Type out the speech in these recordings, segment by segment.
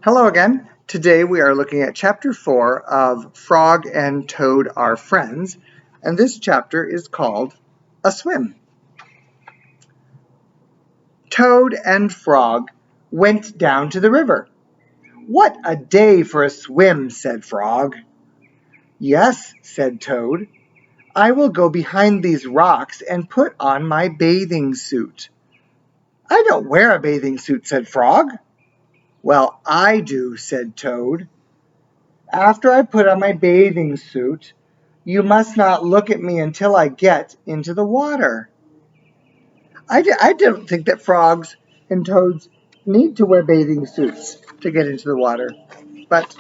Hello again. Today we are looking at chapter 4 of Frog and Toad Are Friends, and this chapter is called A Swim. Toad and Frog went down to the river. "What a day for a swim," said Frog. "Yes," said Toad. "I will go behind these rocks and put on my bathing suit." "I don't wear a bathing suit," said Frog. "Well, I do," said Toad. "After I put on my bathing suit, you must not look at me until I get into the water." I don't think that frogs and toads need to wear bathing suits to get into the water. But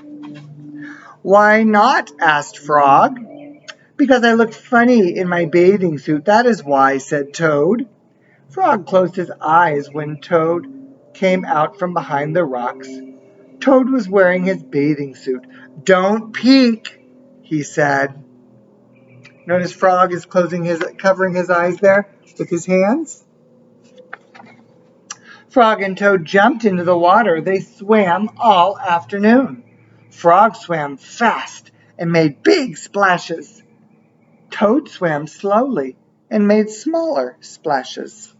why not? Asked Frog. "Because I look funny in my bathing suit, that is why," said Toad. Frog closed his eyes when Toad came out from behind the rocks. Toad was wearing his bathing suit. "Don't peek," he said. Notice Frog is covering his eyes there with his hands. Frog and Toad jumped into the water. They swam all afternoon. Frog swam fast and made big splashes. Toad swam slowly and made smaller splashes.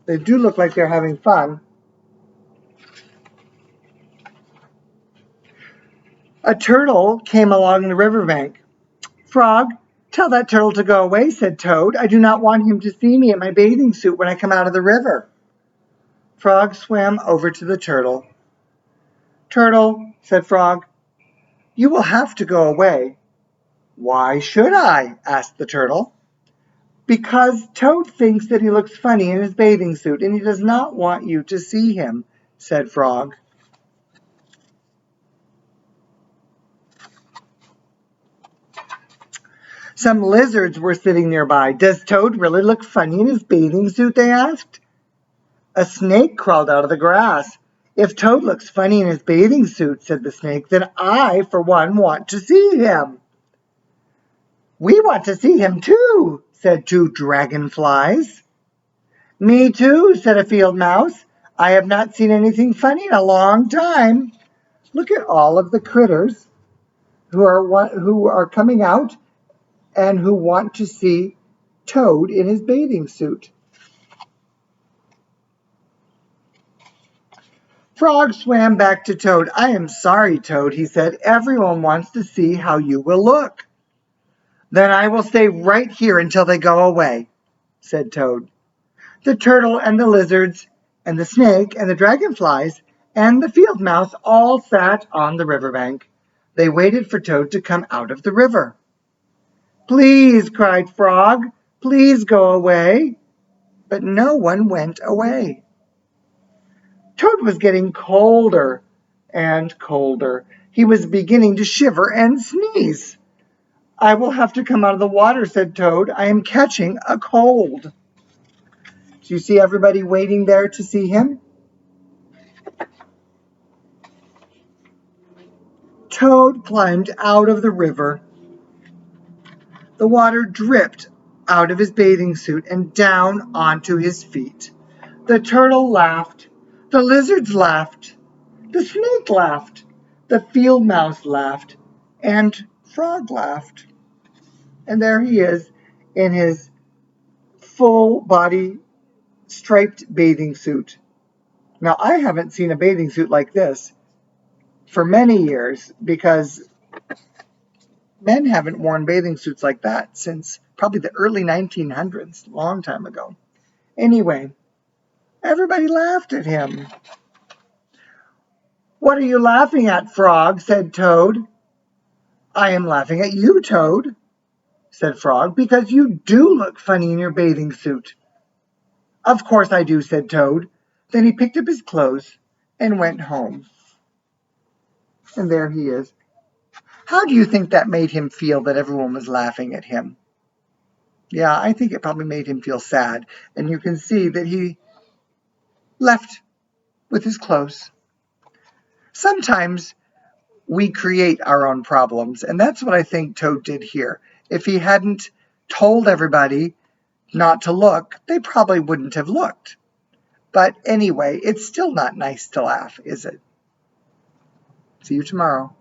They do look like they're having fun. A turtle came along the riverbank. "Frog, tell that turtle to go away," said Toad. "I do not want him to see me in my bathing suit when I come out of the river." Frog swam over to the turtle. "Turtle," said Frog, "you will have to go away." "Why should I?" asked the turtle. "Because Toad thinks that he looks funny in his bathing suit, and he does not want you to see him," said Frog. Some lizards were sitting nearby. "Does Toad really look funny in his bathing suit?" they asked. A snake crawled out of the grass. "If Toad looks funny in his bathing suit," said the snake, "then I, for one, want to see him." "We want to see him too," said two dragonflies. "Me too," said a field mouse. "I have not seen anything funny in a long time." Look at all of the critters who are coming out and who want to see Toad in his bathing suit. Frog swam back to Toad. "I am sorry, Toad," he said. "Everyone wants to see how you will look." "Then I will stay right here until they go away," said Toad. The turtle and the lizards and the snake and the dragonflies and the field mouse all sat on the riverbank. They waited for Toad to come out of the river. "Please," cried Frog, "please go away." But no one went away. Toad was getting colder and colder. He was beginning to shiver and sneeze. "I will have to come out of the water," said Toad. "I am catching a cold." Do you see everybody waiting there to see him? Toad climbed out of the river. The water dripped out of his bathing suit and down onto his feet. The turtle laughed. The lizards laughed. The snake laughed. The field mouse laughed. And Frog laughed. And there he is in his full body striped bathing suit. Now, I haven't seen a bathing suit like this for many years because men haven't worn bathing suits like that since probably the early 1900s, a long time ago. Anyway, everybody laughed at him. "What are you laughing at, Frog?" said Toad. "I am laughing at you, Toad," said Frog, "because you do look funny in your bathing suit." "Of course I do," said Toad. Then he picked up his clothes and went home. And there he is. How do you think that made him feel that everyone was laughing at him? Yeah, I think it probably made him feel sad. And you can see that he left with his clothes. Sometimes we create our own problems, and that's what I think Toad did here. If he hadn't told everybody not to look, they probably wouldn't have looked. But anyway, it's still not nice to laugh, is it? See you tomorrow.